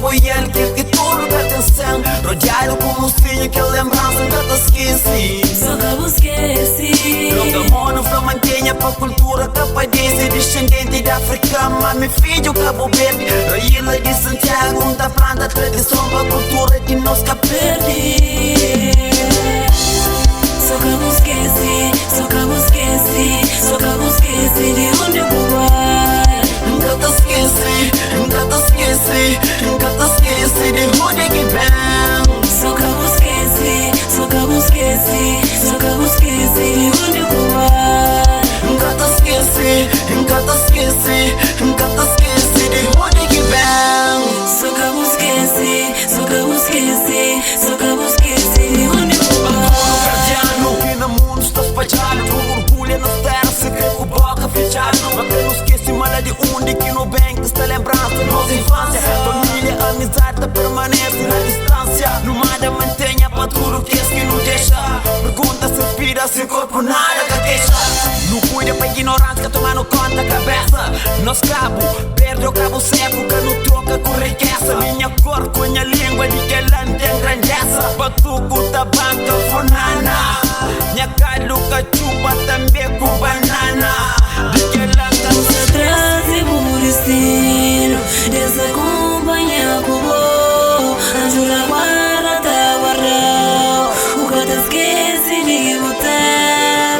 apoiando, quer que tudo dê atenção. Rodeado com mocinho que a lembrança nunca te esqueci. Só que eu esqueci. Nunca mono pra mantenha pra cultura capaz de ser descendente de África. Mami filho Cabo Verde, Raíla de Santiago, onde planta tradição pra cultura de nós que perdi. Só que eu esqueci, só que eu esqueci, só que eu esqueci de onde eu vou. Nunca te esqueci, nunca te esqueci, nunca te esqueci de onde é que vem. Só que eu esqueci, só que eu esqueci, só que eu esqueci de onde eu vou. Nunca te esqueci, nunca te esqueci, nunca te esqueci de onde é que vem. Só que eu esqueci, só que eu esqueci, só que eu esqueci de onde eu vou. Guardiano que no mundo está espalhado, com orgulho nas terras se crê com boca fechada. Mas que não esquece mala de onde que no bem que está lembrança nossa infância. Família, amizade permanece na distância. No mar da mantenha para tudo que não deixa. Pergunta se inspira, se corpo nada que deixa. Não cuida pra ignorância, tomando conta a cabeça. Nós cabo, perde o cabo seco, que não troca com riqueza. Minha cor com minha língua de que ela não tem grandeza. Batuco da banca fonana, minha caluca chupa também com banana. De que ela Você traz e por destino, dessa companhia que vou. Ajuda a guarda, tá guardado. O que eu te esqueci de botar.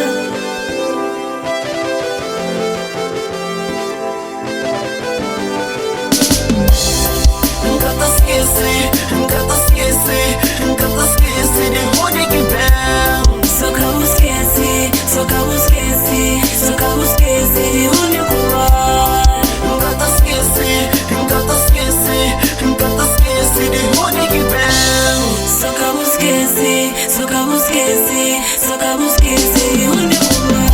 nunca te esqueci, nunca te esqueci, nunca te esqueci de onde é que vem. Só que eu esqueci, só que eu esqueci, só que eu esqueci de onde eu vou. Nunca te esqueci, nunca te esqueci, nunca te esqueci de onde é que vem. Só que eu esqueci, só que eu esqueci, só que eu esqueci de onde eu vou.